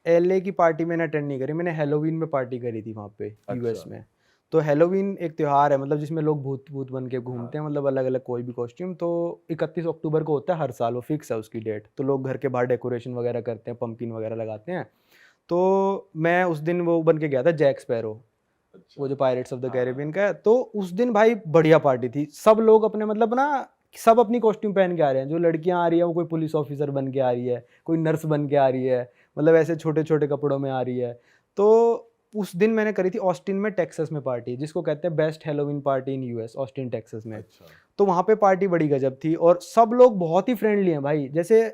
LA की party मैंने attend नहीं करी, मैंने हैलोवीन में पार्टी करी थी वहाँ पे यूएस अच्छा। में। तो हैलोवीन एक त्योहार है, मतलब जिसमें लोग भूत भूत बन के घूमते हैं, मतलब अलग अलग कोई भी कॉस्ट्यूम। तो 31 अक्टूबर को होता है हर साल, वो फिक्स है उसकी डेट। तो लोग घर के बाहर डेकोरेशन वगैरह करते हैं, पंपकिन वगैरह लगाते हैं। तो मैं उस दिन वो बन के गया था जैक स्पैरो, वो अच्छा। जो पायरेट्स ऑफ द हाँ, कैरेबियन का है। तो उस दिन भाई बढ़िया पार्टी थी, सब लोग अपने मतलब ना, सब अपनी कॉस्ट्यूम पहन के आ रहे हैं। जो लड़कियां आ रही है वो कोई पुलिस ऑफिसर बन के आ रही है, कोई नर्स बन के आ रही है, मतलब ऐसे छोटे छोटे कपड़ों में आ रही है। तो उस दिन मैंने करी थी ऑस्टिन में, टेक्सास में पार्टी, जिसको कहते हैं best Halloween party in US, Austin Texas में। अच्छा। तो वहाँ पे पार्टी बड़ी गजब थी, और सब लोग बहुत ही फ्रेंडली हैं भाई। जैसे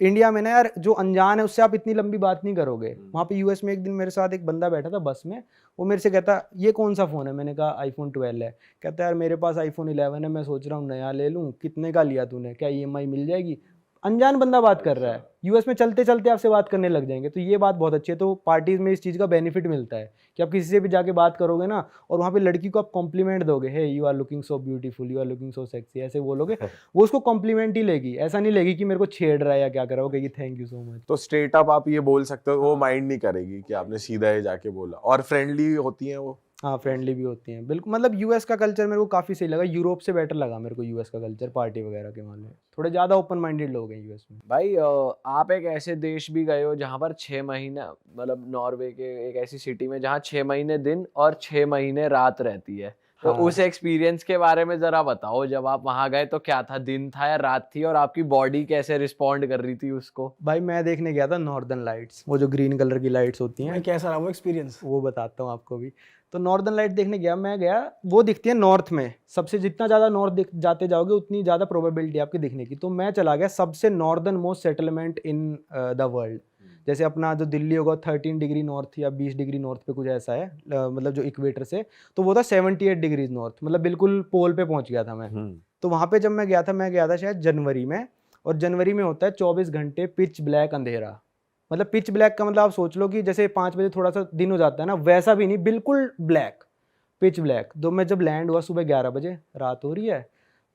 इंडिया में ना यार, जो अनजान है उससे आप इतनी लंबी बात नहीं करोगे, वहाँ पे यूएस में एक दिन मेरे साथ एक बंदा बैठा था बस में। वो मेरे से कहता ये कौन सा फ़ोन है, मैंने कहा आईफोन 12 है। कहता यार मेरे पास आईफोन 11 है, मैं सोच रहा हूँ नया ले लूँ, कितने का लिया तूने, क्या ईएमआई मिल जाएगी। अनजान बंदा बात कर रहा है, अच्छा। यूएस में चलते चलते आपसे बात करने लग जाएंगे। तो ये बात बहुत अच्छी है। तो पार्टीज में इस चीज़ का बेनिफिट मिलता है कि आप किसी से भी जाके बात करोगे ना, और वहाँ पे लड़की को आप कॉम्प्लीमेंट दोगे, hey you are looking so beautiful, you are looking so sexy, ऐसे बोलोगे, वो उसको कॉम्प्लीमेंट ही लेगी, ऐसा नहीं लेगी कि मेरे को छेड़ रहा है या क्या कर रहा है। वो कहेगी थैंक यू सो मच। तो स्ट्रेट अप आप ये बोल सकते हो, वो माइंड नहीं करेगी कि आपने सीधा ही जाके बोला, और फ्रेंडली होती हैं वो। हाँ फ्रेंडली भी होती हैं बिल्कुल। मतलब यूएस का कल्चर मेरे को काफ़ी सही लगा, यूरोप से बेटर लगा मेरे को यूएस का कल्चर पार्टी वगैरह के मामले में। थोड़े ज़्यादा ओपन माइंडेड लोग हैं यूएस में। भाई आप एक ऐसे देश भी गए हो जहाँ पर 6 महीने, मतलब नॉर्वे के एक ऐसी सिटी में जहाँ 6 महीने दिन और 6 महीने रात रहती है। तो हाँ उस एक्सपीरियंस के बारे में जरा बताओ, जब आप वहां गए तो क्या था, दिन था या रात थी, और आपकी बॉडी कैसे रिस्पॉन्ड कर रही थी उसको? भाई मैं देखने गया था नॉर्दर्न लाइट्स, वो जो ग्रीन कलर की लाइट्स होती हैं। भाई कैसा रहा वो एक्सपीरियंस? वो बताता हूँ आपको भी। तो नॉर्दर्न लाइट देखने गया मैं, गया वो दिखती है नॉर्थ में, सबसे जितना ज़्यादा नॉर्थ जाते जाओगे उतनी ज़्यादा प्रोबेबिलिटी आपकी दिखने की। तो मैं चला गया सबसे northern most settlement in the world. जैसे अपना जो दिल्ली होगा 13 डिग्री नॉर्थ या 20 डिग्री नॉर्थ पे कुछ ऐसा है, मतलब जो इक्वेटर से। तो वो था 78 डिग्रीज नॉर्थ, मतलब बिल्कुल पोल पे पहुंच गया था मैं। तो वहाँ पे जब मैं गया था शायद जनवरी में। और जनवरी में होता है 24 घंटे पिच ब्लैक अंधेरा। मतलब पिच ब्लैक का मतलब आप सोच लो कि जैसे 5 बजे थोड़ा सा दिन हो जाता है ना, वैसा भी नहीं, बिल्कुल ब्लैक, पिच ब्लैक। तो मैं जब लैंड हुआ सुबह 11 बजे, रात हो रही है।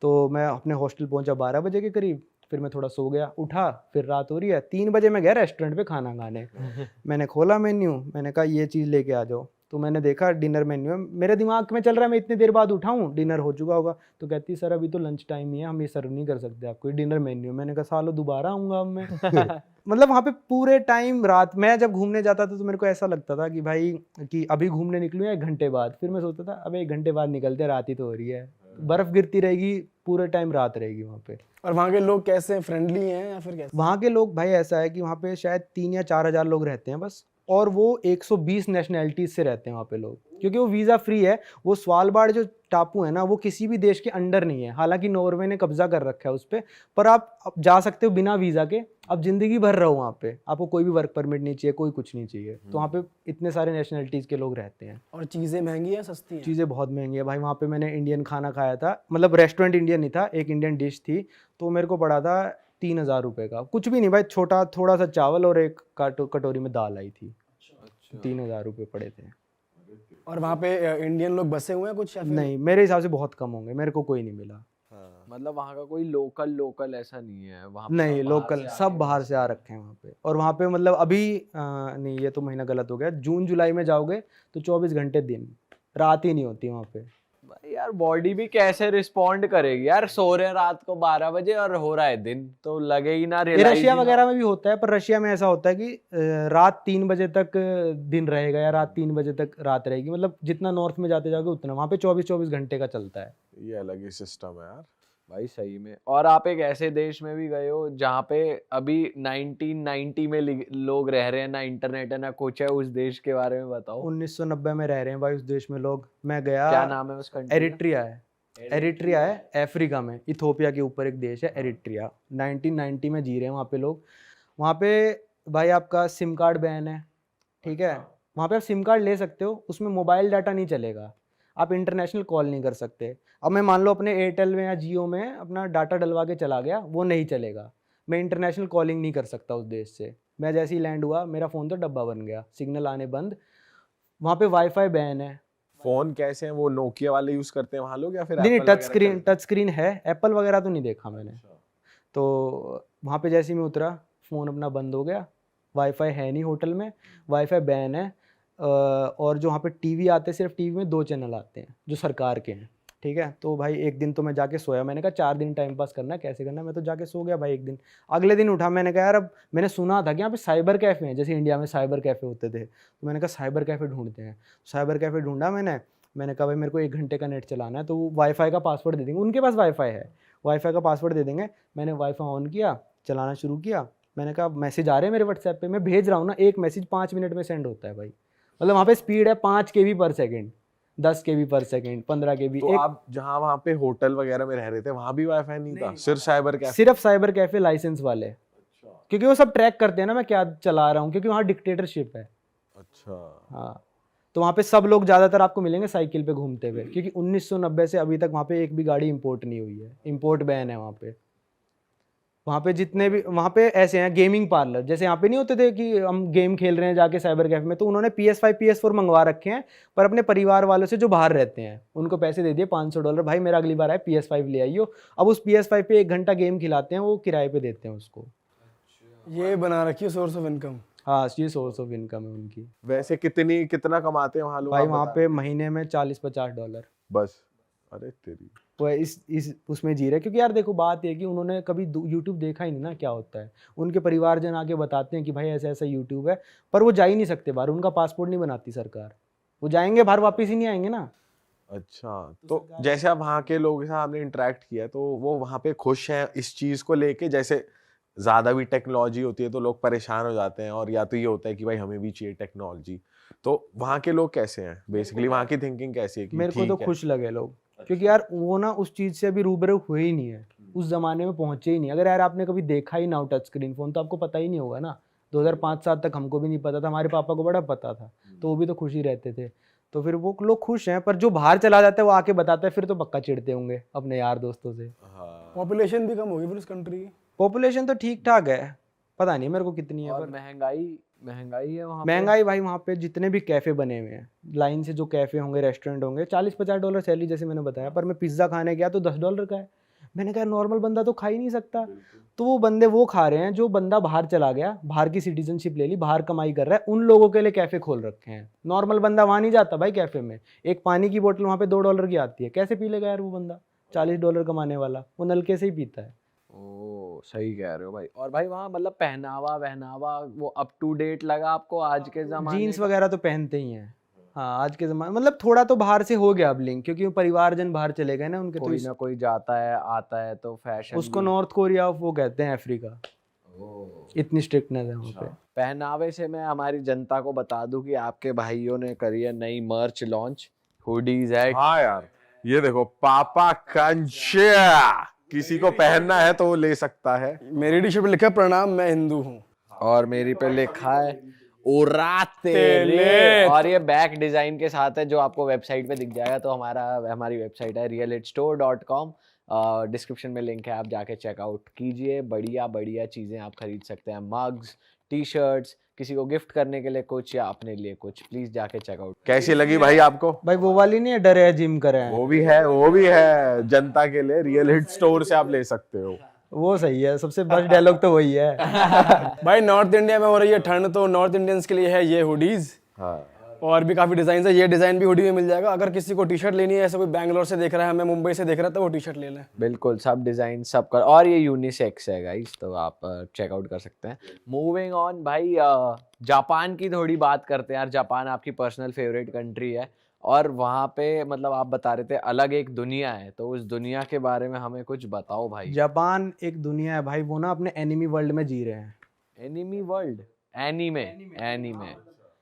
तो मैं अपने हॉस्टल पहुंचा 12 बजे के करीब। फिर मैं थोड़ा सो गया, उठा, फिर रात हो रही है। 3 बजे मैं गया रेस्टोरेंट पे खाना खाने। मैंने खोला मेन्यू, मैंने कहा ये चीज़ लेके आ जाओ। तो मैंने देखा डिनर मेन्यू है, मेरे दिमाग में चल रहा है मैं इतनी देर बाद उठा हूँ, डिनर हो चुका होगा। तो कहती सर अभी तो लंच टाइम ही है, हम ये सर्व नहीं कर सकते आपको, ये डिनर मेन्यू। मैंने कहा सालो दोबारा आऊँगा अब मैं। मतलब वहाँ पे पूरे टाइम रात, मैं जब घूमने जाता था तो मेरे को ऐसा लगता था कि भाई कि अभी घूमने निकलूँ या 1 घंटे बाद। फिर मैं सोचता था अबे 1 घंटे बाद निकलते, रात ही तो हो रही है, बर्फ गिरती रहेगी, पूरे टाइम रात रहेगी वहाँ पे। और वहाँ के लोग कैसे, फ्रेंडली हैं या फिर कैसे? वहाँ के लोग भाई ऐसा है कि वहाँ पे शायद 3 या 4 हज़ार लोग रहते हैं बस, और वो 120 नेशनैलिटीज से रहते हैं वहाँ पे लोग, क्योंकि वो वीज़ा फ्री है। वो स्वालबार्ड जो टापू है ना, वो किसी भी देश के अंडर नहीं है, हालांकि नॉर्वे ने कब्जा कर रखा है उस पर आप जा सकते हो बिना वीज़ा के। आप जिंदगी भर रहो वहाँ पे, आपको कोई भी वर्क परमिट नहीं चाहिए, कोई कुछ नहीं चाहिए। तो वहाँ पे इतने सारे नेशनैलिटीज़ के लोग रहते हैं। और चीज़ें महंगी हैं सस्ती हैं? चीज़ें बहुत महंगी है भाई। वहाँ पे मैंने इंडियन खाना खाया था, मतलब रेस्टोरेंट इंडियन नहीं था, एक इंडियन डिश थी। तो मेरे को पड़ा था 3,000 रुपये का, कुछ भी नहीं भाई, छोटा थोड़ा सा चावल और एक कटोरी में दाल आई थी। 3,000 रुपये पड़े थे। और वहाँ पे इंडियन लोग बसे हुए हैं कुछ या फिर? नहीं मेरे हिसाब से बहुत कम होंगे, मेरे को कोई नहीं मिला। मतलब वहाँ का कोई लोकल ऐसा नहीं है वहाँ पे? नहीं सब बाहर लोकल से सब आके बाहर से आ रखे हैं वहाँ पे। और वहाँ पे मतलब अभी नहीं ये तो महीना गलत हो गया, जून जुलाई में जाओगे तो 24 घंटे दिन, रात ही नहीं होती वहाँ पे। भाई यार बॉडी भी कैसे रिस्पॉन्ड करेगी यार, सो रहे हैं रात को 12 बजे और हो रहा है दिन, तो लगे ही ना, ये रियलाइज रशिया ही ना वगैरह हो। में भी होता है, पर रशिया में ऐसा होता है कि रात 3 बजे तक दिन रहेगा या रात 3 बजे तक रात रहेगी। मतलब जितना नॉर्थ में जाते जाओगे उतना, वहाँ पे 24-24 घंटे का चलता है। ये अलग ही सिस्टम है यार। भाई सही में। और आप एक ऐसे देश में भी गए हो जहाँ पे अभी 1990 में लोग रह रहे हैं, ना इंटरनेट है ना कुछ है, उस देश के बारे में बताओ। 1990 में रह रहे हैं भाई उस देश में लोग। मैं गया, क्या नाम है उस कंट्री का? एरिट्रिया है। एरिट्रिया है अफ्रीका में, इथोपिया के ऊपर एक देश है एरिट्रिया। 1990 में जी रहे हैं वहाँ पे लोग। वहाँ पे भाई आपका सिम कार्ड बैन है, ठीक है। वहाँ पे आप सिम कार्ड ले सकते हो, उसमें मोबाइल डाटा नहीं चलेगा, आप इंटरनेशनल कॉल नहीं कर सकते। अब मैं मान लो अपने एयरटेल में या जियो में अपना डाटा डलवा के चला गया, वो नहीं चलेगा। मैं इंटरनेशनल कॉलिंग नहीं कर सकता उस देश से। मैं जैसे ही लैंड हुआ मेरा फ़ोन तो डब्बा बन गया, सिग्नल आने बंद। वहाँ पे वाईफाई बैन है। फोन कैसे हैं वो, नोकिया वाले यूज करते हैं वहां लोग या फिर नहीं एप्पल वगैरह टच स्क्रीन है, एप्पल वगैरह तो नहीं देखा मैंने। अच्छा। तो वहाँ पे जैसे ही मैं उतरा फ़ोन अपना बंद हो गया, वाईफाई है नहीं होटल में, वाईफाई बैन है। और जो वहाँ पे टीवी आते हैं, सिर्फ टीवी में 2 चैनल आते हैं जो सरकार के हैं, ठीक है। तो भाई एक दिन तो मैं जाके सोया, मैंने कहा 4 दिन टाइम पास करना है, कैसे करना है, मैं तो जाके सो गया भाई एक दिन। अगले दिन उठा, मैंने कहा यार अब मैंने सुना था कि यहाँ पे साइबर कैफ़े हैं, जैसे इंडिया में साइबर कैफ़े होते थे, तो मैंने कहा साइबर कैफ़े ढूंढते हैं। साइबर कैफ़े ढूंढा मैंने कहा भाई मेरे को 1 घंटे का नेट चलाना है, तो वो वाईफाई का पासवर्ड दे देंगे, उनके पास वाईफाई है, वाईफाई का पासवर्ड दे देंगे। मैंने वाईफाई ऑन किया, चलाना शुरू किया, मैंने कहा मैसेज आ रहे हैं मेरे व्हाट्सएप पे, मैं भेज रहा हूँ ना, एक मैसेज 5 मिनट में सेंड होता है भाई। मतलब वहाँ पे स्पीड है 5 KB पर सेकेंड, 10 KB पर सेकेंड, 15 KB। तो आप जहाँ वहाँ पे होटल वगैरह में रह रहे थे वहाँ भी वाईफाई नहीं था, सिर्फ साइबर कैफे? सिर्फ साइबर कैफे लाइसेंस वाले, क्योंकि वो सब ट्रैक करते हैं ना मैं क्या चला रहा हूँ, क्योंकि वहाँ डिक्टेटरशिप है। अच्छा। हाँ, तो वहाँ पे सब लोग ज़्यादातर आपको मिलेंगे साइकिल पे घूमते हुए, क्योंकि 1990 से अभी तक वहाँ पे एक भी गाड़ी इंपोर्ट नहीं हुई है, इंपोर्ट बैन है वहाँ पे। वहाँ पे जितने भी वहाँ पे ऐसे हैं गेमिंग पार्लर, जैसे यहाँ पे नहीं होते थे कि हम गेम खेल रहे हैं जाके साइबर कैफे में, तो उन्होंने PS5 PS4 मंगवा रखे हैं, पर अपने परिवार वालों से जो बाहर रहते हैं उनको पैसे दे दिए $500, भाई मेरा अगली बार आए PS5 ले आइयो। अब उस PS5 पे 1 घंटा गेम खिलाते हैं, वो किराए पे देते हैं उसको। ये बना रखी है सोर्स ऑफ इनकम। हाँ, ये सोर्स ऑफ इनकम है उनकी। वैसे कितना कमाते हैं वहाँ लोग, भाई आप वहाँ बता? पे महीने में $40-50 बस। अरे तेरी। वो इस उसमें जी रहे, क्योंकि यार देखो बात ये है कि उन्होंने कभी यूट्यूब देखा ही नहीं ना क्या होता है। उनके परिवारजन आके बताते हैं कि भाई ऐसा ऐसा यूट्यूब है, पर वो जा ही नहीं सकते बाहर, उनका पासपोर्ट नहीं बनाती सरकार, वो जाएंगे बाहर वापस ही नहीं आएंगे ना। अच्छा, तो जैसे आप वहाँ के लोगों के साथ आपने इंटरेक्ट किया, तो वो वहाँ पे खुश हैं इस चीज को लेके? जैसे ज्यादा भी टेक्नोलॉजी होती है तो लोग परेशान हो जाते हैं, और या तो ये होता है कि भाई हमें भी चाहिए टेक्नोलॉजी, तो वहाँ के लोग कैसे हैं बेसिकली, वहाँ की थिंकिंग कैसी है कि मेरे को तो ठीक है? खुश लगे लोग, क्योंकि यार वो ना उस चीज़ से अभी रूबरू हुए ही नहीं है, उस ज़माने में पहुँचे ही नहीं। अगर यार आपने कभी देखा ही ना हो टच स्क्रीन फ़ोन, तो आपको पता ही नहीं होगा ना। 2005-7 तक हमको भी नहीं पता था, हमारे पापा को बड़ा पता था, तो वो भी तो खुश ही रहते थे। तो फिर वो लोग खुश हैं, पर जो बाहर चला जाता है वो आके बताता है, फिर तो पक्का चिढ़ते होंगे अपने यार दोस्तों से। हाँ। पॉपुलेशन भी कम होगी फिर उस कंट्री की। पॉपुलेशन तो ठीक ठाक है, पता नहीं मेरे को कितनी है, और पर महंगाई है वहाँ पे। महंगाई भाई वहाँ पे जितने भी कैफ़े बने हुए हैं, लाइन से जो कैफ़े होंगे, रेस्टोरेंट होंगे, $40-50 सैलरी जैसे मैंने बताया, पर मैं पिज़्ज़ा खाने गया तो $10 का है। मैंने कहा नॉर्मल बंदा तो खा ही नहीं सकता। तो वो बंदे वो खा रहे हैं जो बंदा बाहर चला गया, बाहर की सिटीजनशिप ले ली, बाहर कमाई कर रहा है, उन लोगों के लिए कैफ़े खोल रखे हैं। नॉर्मल बंदा वहाँ नहीं जाता भाई कैफ़े में। एक पानी की बोतल वहाँ पे $2 की आती है, कैसे पी लेगा यार वो बंदा? $40 कमाने वाला, वो नलके से ही पीता है। ओ सही कह रहे हो भाई। और भाई वहाँ मतलब पहनावा वो अप टू डेट लगा आपको आज के जमाने जीन्स का? वगैरह तो पहनते ही हैं। हाँ, आज के ज़माने मतलब थोड़ा तो बाहर से हो गया अब लिंक, क्योंकि वो परिवारजन बाहर चले गए ना उनके, तो कोई ना कोई जाता है आता है तो फैशन उसको नॉर्थ कोरिया वो कहते हैं अफ्रीका, इतनी स्ट्रिक्टनेस है वहाँ पे। पहनावे से मैं हमारी जनता को बता दूं कि आपके भाइयों ने करी है नई मर्च लॉन्च, हुडीज है। हाँ यार, ये देखो पापा कंचा, किसी को पहनना है तो वो ले सकता है। मेरी टी शर्ट पे लिखा है प्रणाम मैं हिंदू हूँ। और मेरी पे लिखा है ओरा तेरे। तेरे। और ये बैक डिजाइन के साथ है जो आपको वेबसाइट पे दिख जाएगा। तो हमारी वेबसाइट है realitstore.com, डिस्क्रिप्शन में लिंक है, आप जाके चेकआउट कीजिए। बढ़िया बढ़िया चीजें आप खरीद सकते हैं, मग्स, टी शर्ट्स, किसी को गिफ्ट करने के लिए कुछ या अपने लिए कुछ, प्लीज जाके चेकआउट। कैसी लगी भाई आपको? भाई वो वाली नहीं है डरे है जिम करे हैं, वो भी है जनता के लिए, रियल हिट स्टोर से आप ले सकते हो। वो सही है, सबसे बेस्ट डायलॉग तो वही है। भाई नॉर्थ इंडिया में हो रही है ठंड, तो नॉर्थ इंडियंस के लिए है ये हुडीज। हाँ, और भी काफी डिजाइन है, ये डिजाइन भी हुडी में मिल जाएगा। अगर किसी को टी शर्ट लेनी है, ऐसा कोई बैंगलोर से देख रहा है, हमें मुंबई से देख रहा है, तो वो टी शर्ट ले लें। बिल्कुल, सब डिजाइन सब कर, और ये यूनिसेक्स है गाइस, तो आप चेकआउट कर सकते हैं। मूविंग ऑन भाई, जापान की थोड़ी बात करते हैं यार। जापान आपकी पर्सनल फेवरेट कंट्री है, और वहाँ पे मतलब आप बता रहे थे अलग एक दुनिया है, तो उस दुनिया के बारे में हमें कुछ बताओ भाई। जापान एक दुनिया है भाई, वो ना अपने एनिमी वर्ल्ड में जी रहे हैं। Enemy world? एनीमे।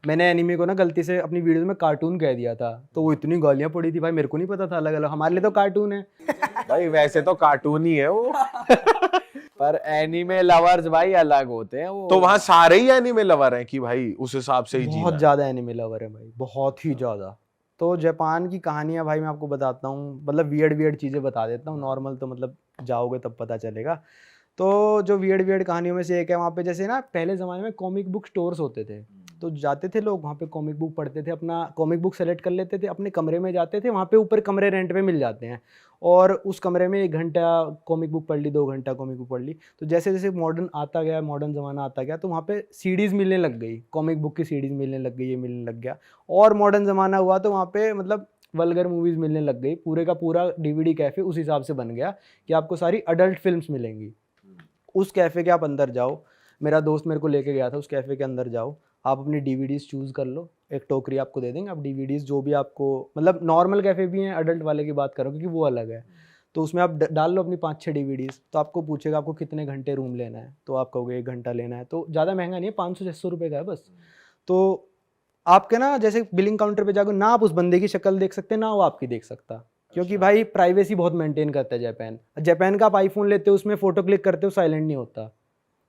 मैंने एनिमी को ना गलती से अपनी वीडियो में कार्टून कह दिया था, तो वो इतनी गालियां पड़ी थी भाई, मेरे को नहीं पता था अलग अलग, हमारे लिए तो कार्टून है। भाई वैसे तो कार्टून ही है वो। पर एनीमे लवर्स भाई अलग होते हैं वो। तो वहाँ सारे ही एनिमे लवर हैं कि भाई उस हिसाब से ही जीना बहुत है? ज़्यादा एनिमे लवर है भाई, बहुत ही ज़्यादा। तो जापान की कहानियाँ भाई मैं आपको बताता हूँ, मतलब वियर्ड चीज़ें बता देता हूँ, नॉर्मल तो मतलब जाओगे तब पता चलेगा। तो जो वियर्ड कहानियों में से एक है, वहाँ पे जैसे ना पहले ज़माने में कॉमिक बुक स्टोर्स होते थे, तो जाते थे लोग वहाँ पे, कॉमिक बुक पढ़ते थे, अपना कॉमिक बुक सेलेक्ट कर लेते थे, अपने कमरे में जाते थे, वहाँ पे ऊपर कमरे रेंट पे मिल जाते हैं, और उस कमरे में 1 घंटा कॉमिक बुक पढ़ ली, 2 घंटा कॉमिक बुक पढ़ ली। तो जैसे जैसे मॉडर्न आता गया, मॉडर्न ज़माना आता गया, तो वहाँ पे सीडीज़ मिलने लग गई, कॉमिक बुक की सीडीज़ मिलने लग गई, ये मिलने लग गया। और मॉडर्न ज़माना हुआ तो वहाँ पे मतलब वल्गर मूवीज़ मिलने लग गई, पूरे का पूरा डीवीडी कैफ़े उस हिसाब से बन गया कि आपको सारी अडल्ट फिल्म्स मिलेंगी। उस कैफ़े के आप अंदर जाओ, मेरा दोस्त मेरे को लेके गया था, उस कैफ़े के अंदर जाओ, आप अपनी डीवीडीज़ चूज़ कर लो, एक टोकरी आपको दे देंगे, आप डीवीडीज़ जो भी आपको, मतलब नॉर्मल कैफ़े भी हैं, अडल्ट वाले की बात करो क्योंकि वो अलग है, तो उसमें आप डाल लो अपनी 5-6 डीवीडीज़, तो आपको पूछेगा आपको कितने घंटे रूम लेना है, तो आप कहोगे 1 घंटा लेना है, तो ज़्यादा महंगा नहीं है, 500-600 रुपये का है बस। तो आपके ना जैसे बिलिंग काउंटर पे जाकर ना आप उस बंदे की शक्ल देख सकते, ना वो आपकी देख सकता, क्योंकि भाई प्राइवेसी बहुत मेंटेन करता है जापान। जापान का आप आईफोन लेते हो, उसमें फोटो क्लिक करते हो, साइलेंट नहीं होता,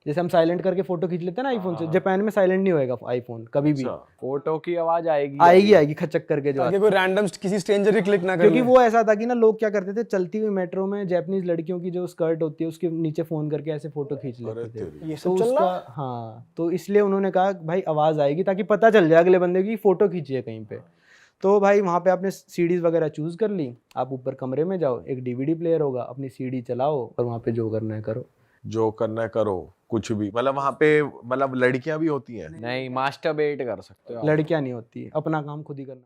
जैसे हम साइलेंट करके फोटो खींच लेते हैं ना आईफोन से, जापान में साइलेंट नहीं होएगा आईफोन कभी भी, अच्छा, फोटो की आवाज आएगी आएगी खचक करके जो ताकि कोई रैंडम किसी स्ट्रेंजर ही क्लिक ना कर क्योंकि ले। वो ऐसा था कि ना लोग क्या करते थे, चलती हुई मेट्रो में जापानीज लड़कियों की जो स्कर्ट होती है उसके नीचे फोन करके ऐसे फोटो खींच अरे लेते थे। तेरी। ये तो सब चल उसका रहा है। हाँ, तो इसलिए उन्होंने कहा भाई आवाज़ आएगी ताकि पता चल जाए अगले बंदे की फोटो खींची है कहीं पे। तो भाई वहाँ पे आपने सीडीज़ वगैरह चूज़ कर ली, आप ऊपर कमरे में जाओ, एक डीवीडी प्लेयर होगा, अपनी सीडी चलाओ और वहाँ पे जो करना है करो। जो करना है करो, कुछ भी, मतलब वहाँ पे मतलब लड़कियां भी होती हैं? नहीं, मास्टरबेट कर सकते हो आप। लड़कियाँ नहीं होती, अपना काम खुद ही करना।